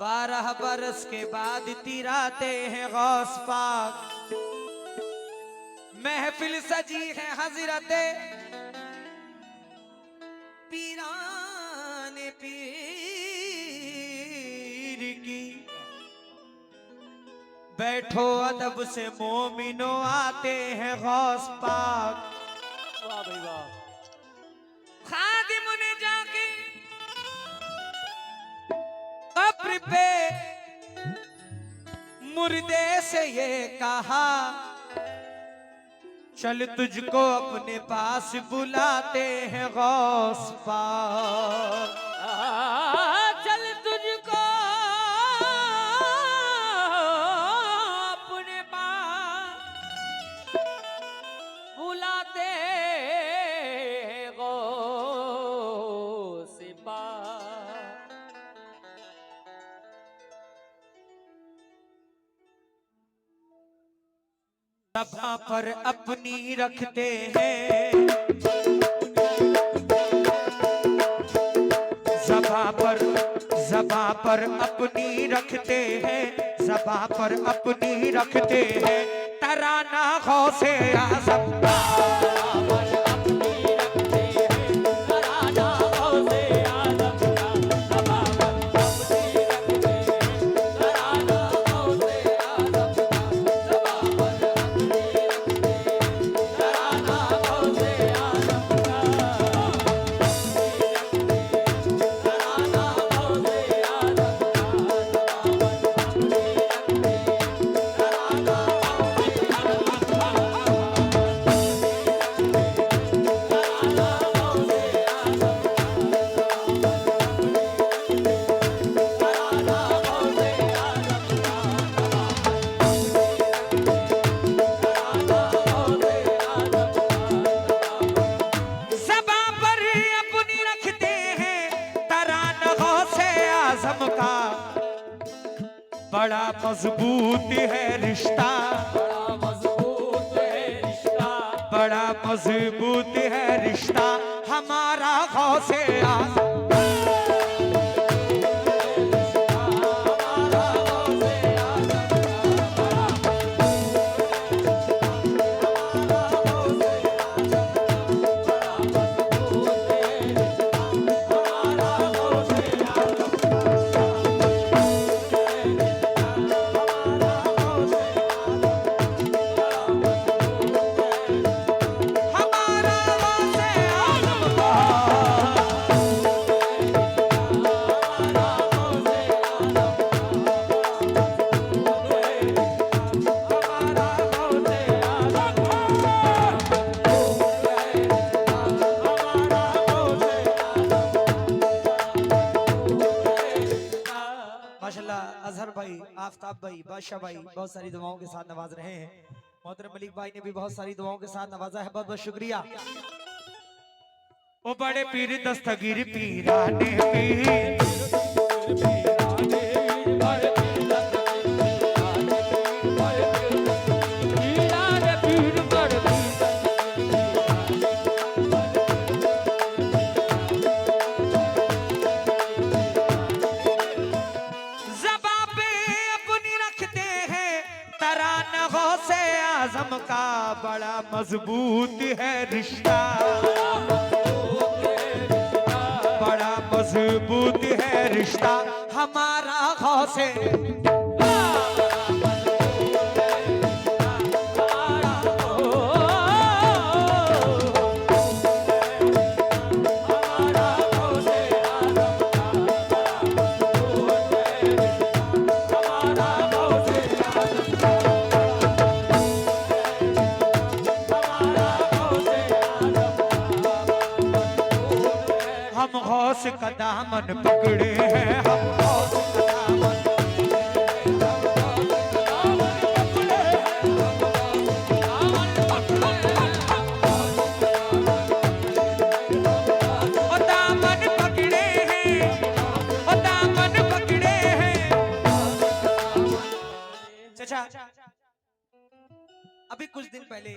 12 बरस के बाद तिराते हैं गौस पाक, महफिल सजी है हजरते पीराने पीर की। बैठो अदब से मोमिनो आते हैं गौस पाक। वाह भाई वाह। खादिम ने जाके कब्र पे मुर्दे से ये कहा, चल तुझको अपने पास बुलाते हैं गौस पाक। चल तुझको अपने पास बुलाते गौस पाक। सभा पर अपनी रखते हैं, सभा पर अपनी रखते हैं, सभा पर अपनी रखते हैं तराना गौसे आज़म। का बड़ा मजबूत है रिश्ता, बड़ा मजबूत है रिश्ता, बड़ा मजबूत है रिश्ता हमारा गौसे आज़म। अजहर भाई, आफ्ताब भाई, बादशाह भाई बहुत सारी दुआओं के साथ नवाज रहे हैं। मोहतरम मलिक भाई ने भी बहुत सारी दुआओं के साथ नवाजा है, बहुत बहुत शुक्रिया। ओ बड़े पीर दस्तगीर पीराने पीर, आज़म का बड़ा मजबूत है रिश्ता, बड़ा मजबूत है रिश्ता हमारा गौसे। हम गौस का दामन पकड़े हैं, हम गौस का दामन पकड़े हैं, ओ दामन पकड़े हैं। चाचा अभी कुछ दिन पहले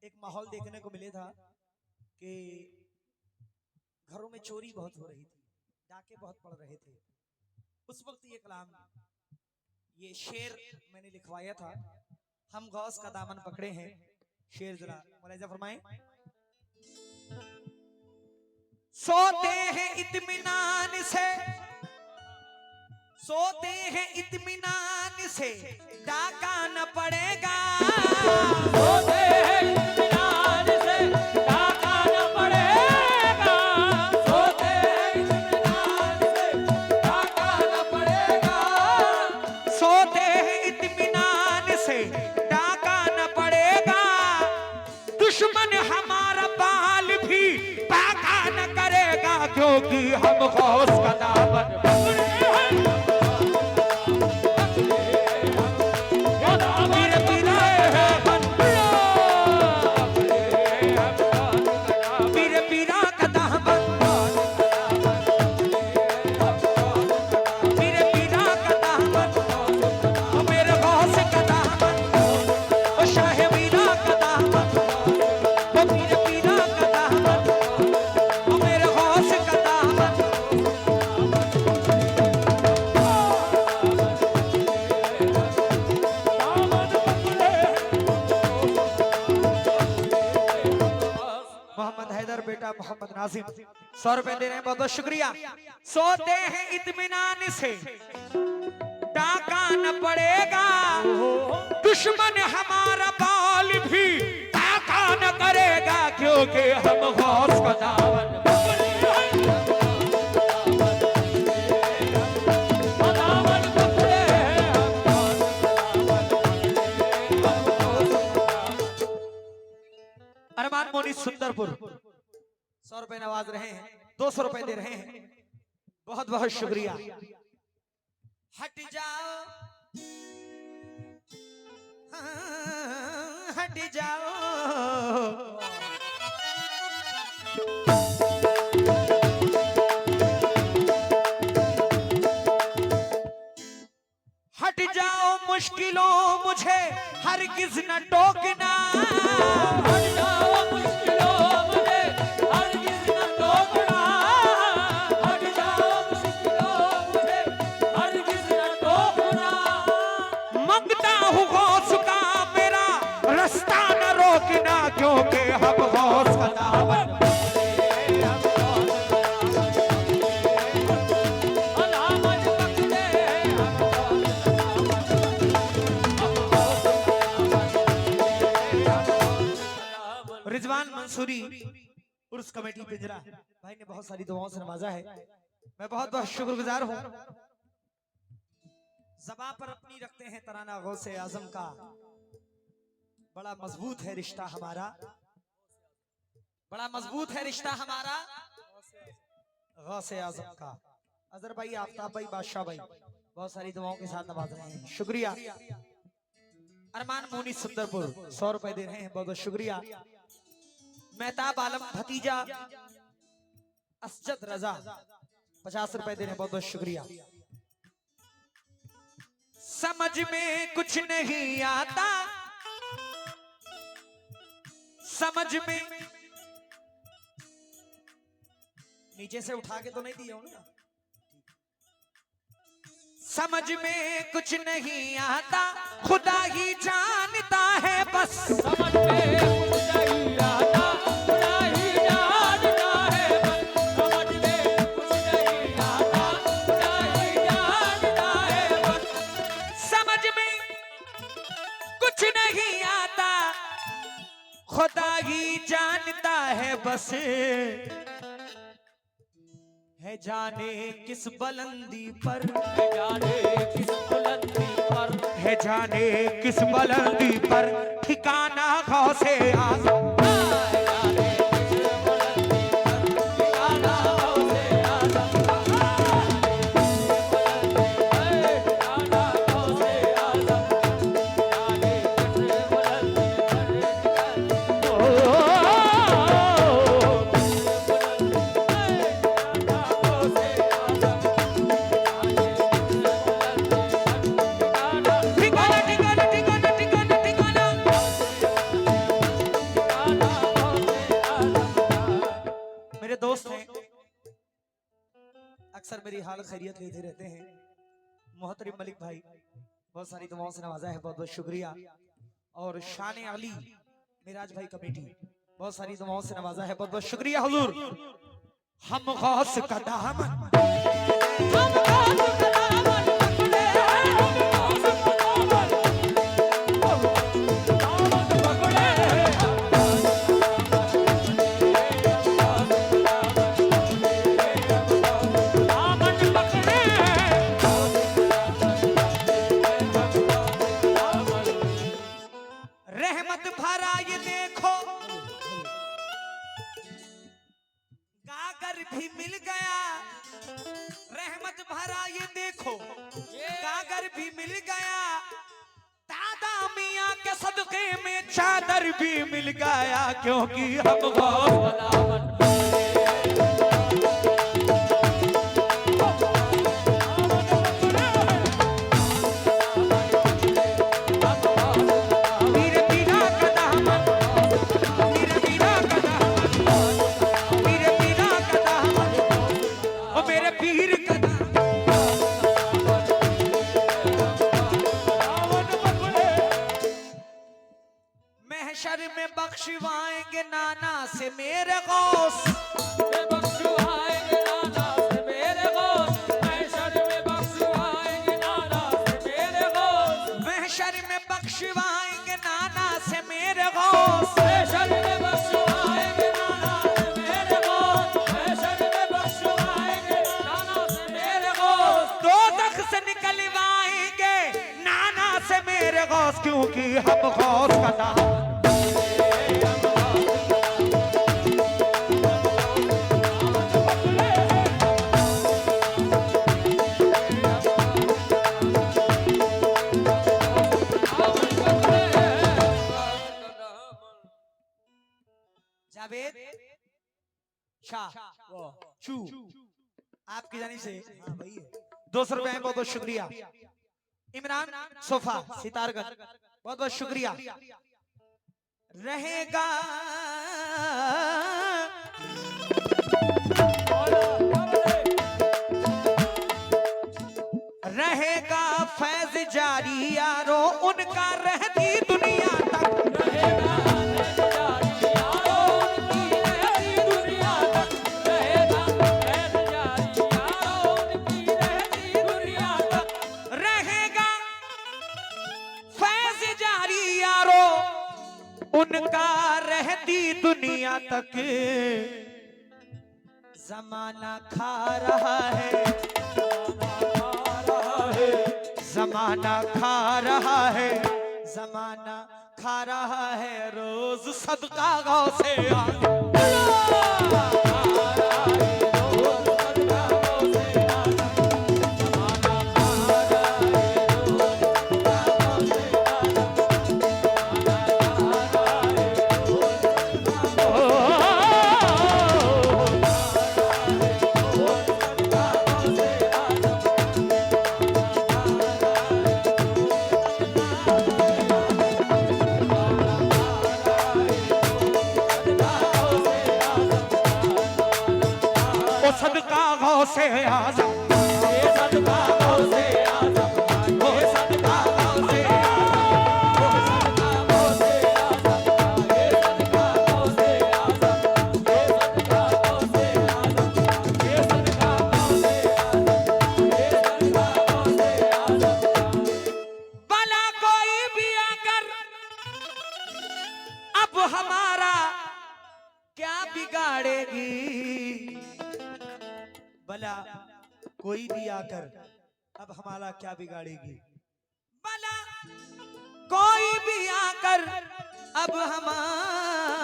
एक माहौल देखने को मिले था कि घरों में चोरी बहुत हो रही थी, डाके बहुत पड़ रहे थे। उस वक्त ये कलाम, ये शेर मैंने लिखवाया था। हम गौस का दामन पकड़े हैं। शेर जरा मुलाहिजा फरमाएं। सोते हैं इत्मीनान से, सोते हैं इत्मीनान से, डाका न पड़ेगा। सोते हैं इत्मीनान से, डाका न पड़ेगा। सोते हैं इत्मीनान से, डाका न पड़ेगा। सोते हैं इत्मीनान से, डाका न पड़ेगा। दुश्मन हमारा बाल भी बाका न करेगा, क्योंकि हम गौस का दामन पकड़े हैं। मोहम्मद हैदर बेटा मोहम्मद नाजिम 100 रुपए दे रहे हैं, बहुत बहुत शुक्रिया। सोते हैं इत्मीनान से, डाका न पड़ेगा। दुश्मन हमारा बाल भी डाका न करेगा, क्योंकि हम गौस का दामन पकड़े हैं। दामन पकड़े हैं। अरमान मोनी सुंदरपुर 100 रुपए नवाज रहे हैं, 200 रुपए दे रहे हैं, बहुत बहुत शुक्रिया। हट जाओ, हाँ, हट जाओ। हट जाओ मुश्किलों मुझे हरगिज न टोकना। हट जाओ मुश्किलों मुझे हरगिज़ न टोकना। हट जाओ मुश्किलों मुझे हरगिज़ न टोकना। मंगता हूँ गौस का मेरा रास्ता न रोकना, क्योंकि हम गौस का दामन रिजवान मंसूरी उर्स कमेटी पिंजरा भाई ने बहुत सारी दुआओं से नवाजा है, मैं बहुत बहुत शुक्रगुजार हूँ। ज़बां पर अपनी रखते हैं तराना गौसे आजम का, बड़ा मजबूत है रिश्ता हमारा, बड़ा मजबूत है रिश्ता हमारा गौसे आजम का। अजहर भाई, आफ्ताब भाई, बादशाह भाई बहुत सारी दुआओं के साथ नवाज रहे हैं, शुक्रिया। अरमान मोनी सुंदरपुर 100 रुपए दे रहे हैं, बहुत बहुत शुक्रिया। मेहताब आलम भतीजा असजद रजा 50 रुपए दे रहे हैं, बहुत बहुत शुक्रिया। समझ में कुछ नहीं आता, समझ में, नीचे से उठा के तो नहीं दिया ना। समझ में कुछ नहीं आता, खुदा ही जानता है बस। समझ में कुछ नहीं आता, खुदा ही जानता है बस। समझ में कुछ नहीं आता, खुदा ही जानता है बस। समझ में कुछ नहीं आता, खुदा ही जानता है बस। है जाने किस बुलंदी पर, है जाने किस बुलंदी पर, है जाने किस बुलंदी पर ठिकाना गौसे आज़म। है जाने किस बुलंदी पर, ठिकाना गौसे आज़म। ठिकाना गौसे आज़म। जाने किस बुलंदी पर, ठिकाना ठिकाना ठिकाना ठिकाना ठिकाना। मेरे दोस्त हैं, अक्सर मेरी हाल खैरियत लेते रहते हैं, मोहतरम मलिक भाई बहुत सारी दुआओं से नवाजा है, बहुत बहुत शुक्रिया। और शान अली मिराज भाई कमेटी बहुत सारी दुआओं से नवाजा है, बहुत बहुत शुक्रिया हुजूर। हम गौस का दामन रहमत भरा ये देखो, गागर भी मिल गया। रहमत भरा ये देखो, गागर भी मिल गया। दादा मियाँ के सदके में चादर भी मिल गया, क्योंकि हम गौस महशर में बख्शवाएंगे नाना से मेरे गौस। बख्शवाएंगे नाना से मेरे गौस, महशर में बख्शवाएंगे नाना से मेरे गौस, महशर में बख्शवाएंगे नाना से मेरे गौस, महशर में बख्शवाएंगे नाना से मेरे गौस, महशर में बख्शवाएंगे नाना से मेरे गौस, दोज़ख से निकलवाएंगे नाना से मेरे गौस, क्योंकि हम गौस का नाम जावेद शाह चू आपकी जानी से 200 रुपए बहुत बहुत शुक्रिया। इमरान सोफा सितारगंज बहुत बहुत शुक्रिया। रहेगा रहेगा फैज जारी यारो उनका रहती दुनिया तक, रहेगा फैज़ जारी यारो उनकी रहती दुनिया तक, रहेगा फैज़ जारी यारो उनकी रहती दुनिया तक, रहेगा फैज जारी यारो उनका रहती दुनिया तक। जमाना खा रहा है, जमाना खा रहा है, जमाना खा रहा है रोज सदका गौसे सदका गौसे आज़म, ये सदका गौसे आज़म, वो सदका गौसे वो सदका गौसे आज़म, ये सदका गौसे आज़म, ये सदका गौसे आज़म, ये सदका गौसे आज़म, ये सदका गौसे आज़म। भला कोई भी आकर अब हमारा क्या बिगाड़ेगी, भला कोई भी आकर अब हमारा क्या बिगाड़ेगी, भला कोई भी आकर अब हमारा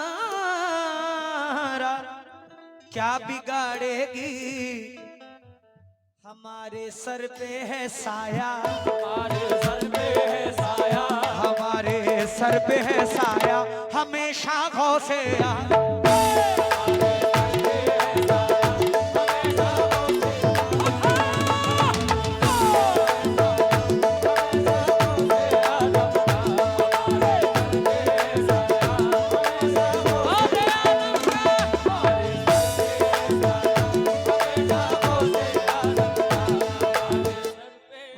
क्या बिगाड़ेगी। हमारे सर पे है साया, हमारे सर पे है साया, हमारे सर पे है साया, हमेशा गौसे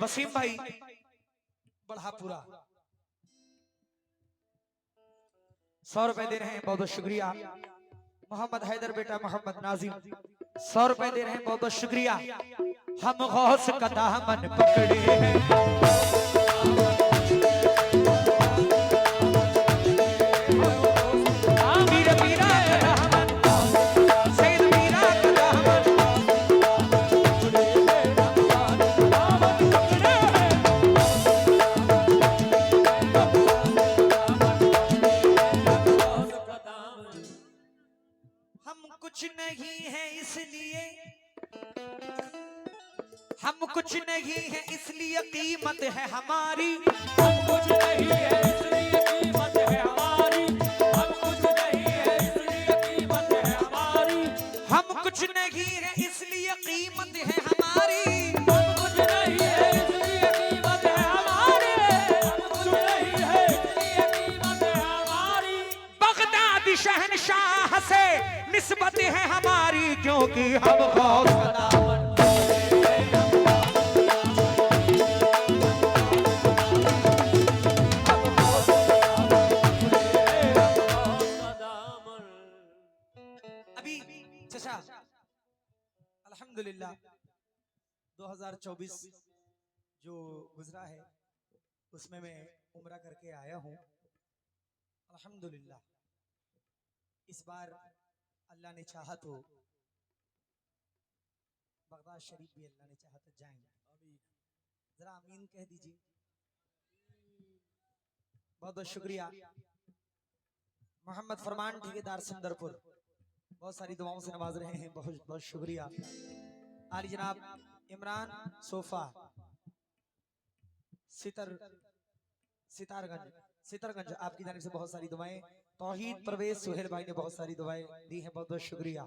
वसीम भाई बढ़ा पूरा 100 रुपए दे रहे हैं, बहुत बहुत शुक्रिया। मोहम्मद हैदर बेटा मोहम्मद नाजिम 100 रुपए दे रहे हैं, बहुत बहुत शुक्रिया। हम गौस का दामन पकड़े हैं, मीरा मीरा का दामन, सैयद मीरा का दामन, हम कुछ नहीं है इसलिए, हम कुछ नहीं है इसलिए कीमत है हमारी, हम कुछ नहीं है इसलिए कीमत है हमारी, हम कुछ नहीं है इसलिए कीमत है हमारी, हम कुछ नहीं है इसलिए कीमत है हमारी, हम कुछ नहीं है इसलिए कीमत है हमारी, हम कुछ नहीं है इसलिए कीमत है हमारी। बगदादी शहनशाह से निस्बत है हमारी, क्योंकि हम गौस का दामन, अल्हम्दुलिल्लाह 2024 जो गुजरा है उसमें मैं उम्रा करके आया हूँ। अल्हम्दुलिल्लाह इस बार अल्लाह ने चाहा तो बगदाद शरीफ भी अल्लाह ने चाहा तो जाएंगे। जरा आमीन कह दीजिए। बहुत बहुत शुक्रिया। मोहम्मद फरमान ठेकेदार सुंदरपुर बहुत सारी दुआओं से नवाज रहे हैं, बहुत बहुत शुक्रिया। आली जनाब इमरान सोफा सितारगंज आपकी जानिब से बहुत सारी दुआएं। तौहीद परवेज सुहेल भाई ने बहुत सारी दुआएं दी हैं, बहुत बहुत शुक्रिया।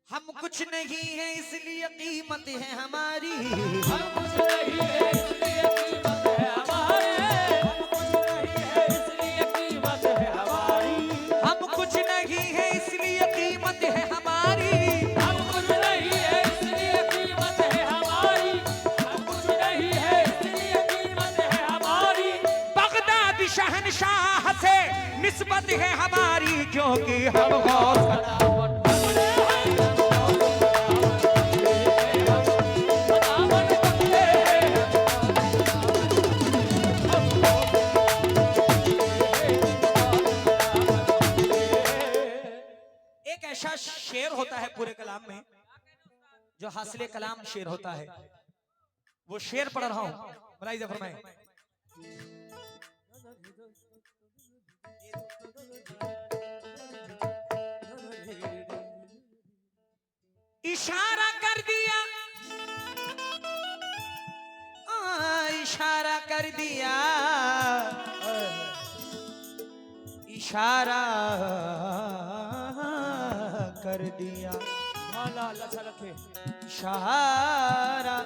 हम कुछ नहीं है इसलिए कीमत है हमारी, हम कुछ नहीं है इसलिए कीमत है हमारी, हम कुछ नहीं है इसलिए कीमत है हमारी, हम कुछ नहीं है इसलिए कीमत है हमारी, हम कुछ नहीं है इसलिए कीमत है हमारी, हम कुछ नहीं है इसलिए कीमत है हमारी। बगदादी शहनशाह से निस्बत है हमारी, क्योंकि हम गौस का दामन, ऐसा शेर होता है पूरे कलाम में जो हासिले कलाम शेर होता है, वो शेर पढ़ रहा हूं, मुलाहिजा फरमाएं। इशारा कर दिया, इशारा कर दिया, इशारा कर दिया, अल्लाह रखे इशारा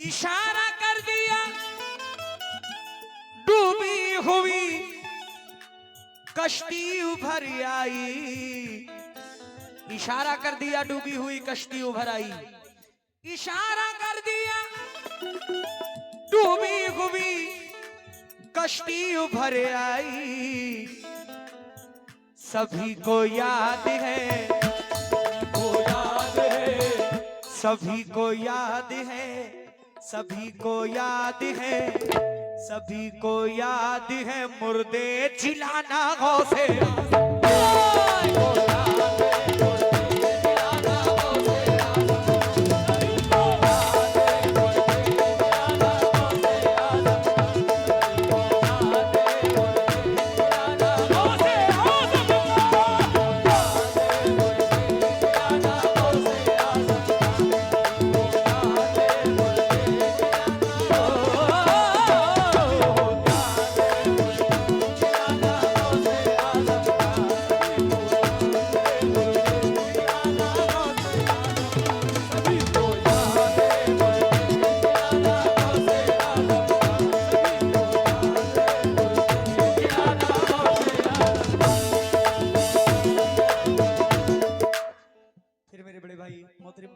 इशारा कर दिया, डूबी हुई कश्ती उभर आई, इशारा कर दिया डूबी हुई कश्ती उभर आई, इशारा कर दिया डूबी हुई कश्ती उभर आई, सभी को याद है, सभी को याद है, सभी को याद है, सभी को याद है, मुर्दे जिलाना गौसे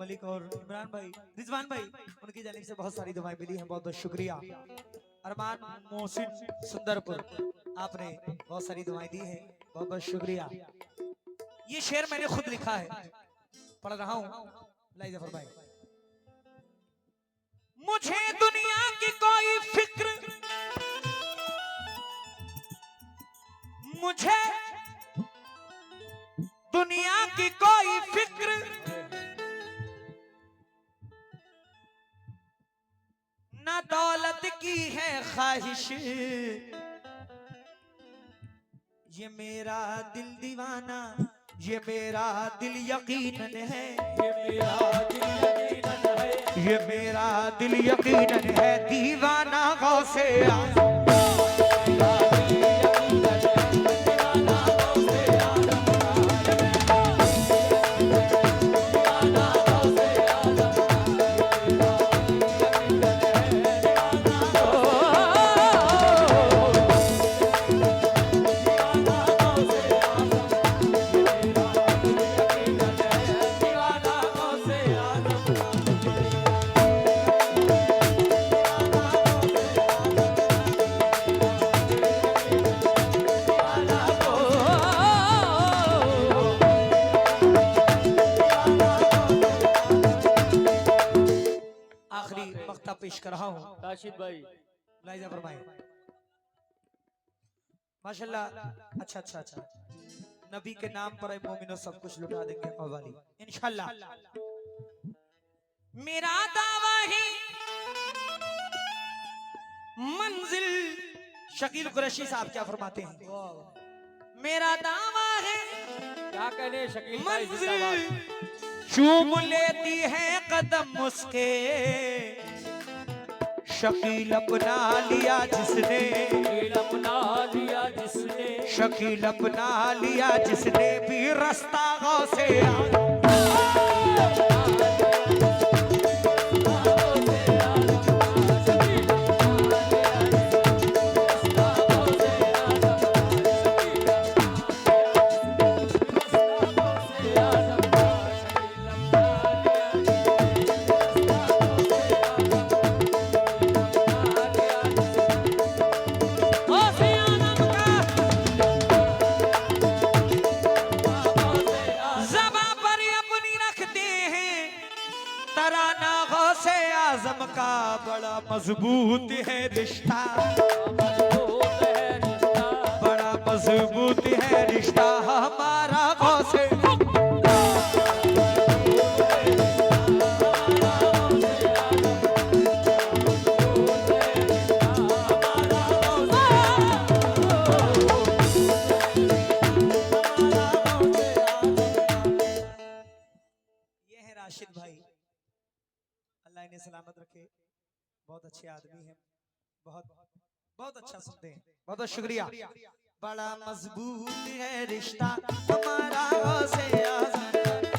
मलिक और इमरान भाई, रिजवान भाई, उनकी जानिब से बहुत सारी दुआएं मिली हैं, बहुत बहुत शुक्रिया। अरमान मोहसिन सुंदरपुर, आपने बहुत सारी दुआएं दी हैं, बहुत बहुत शुक्रिया। ये शेर मैंने खुद लिखा है, पढ़ रहा हूँ। लाइए जफर भाई। मुझे दुनिया की कोई फिक्र, मुझे दुनिया की कोई फिक्र ना दौलत की है ख्वाहिश, ये मेरा दिल दीवाना, ये मेरा दिल यकीनन है, ये मेरा दिल यकीनन है, ये मेरा दिल यकीनन है, दीवाना गौसे आज़म। आखिरी मक्ता पेश कर रहा हूँ। राशिद भाई लाइजा फरमाए। माशाल्लाह, अच्छा अच्छा अच्छा, नबी के नाम पर मोमिनो सब कुछ लुटा देंगे कव्वाली इंशाल्लाह। मेरा दावा है मंजिल, शकील कुरैशी साहब क्या फरमाते हैं? मेरा दावा है क्या कहने शकील भाई मंजिल जिंदाबाद। चूम लेती है कदम उसके, शकील अपना लिया जिसने, शकील अपना लिया जिसने, शकील अपना लिया जिसने भी रास्ता गौसे आज़म। तराना गौसे आज़म का बड़ा मजबूत है रिश्ता, बड़ा मजबूत है रिश्ता हमारा गौसे। ये है राशिद भाई, अल्लाह इन्हें सलामत रखे, बहुत अच्छे आदमी हैं, बहुत बहुत अच्छा सुनते हैं, बहुत बहुत शुक्रिया। बड़ा मजबूत है रिश्ता हमारा गौसे आज़म।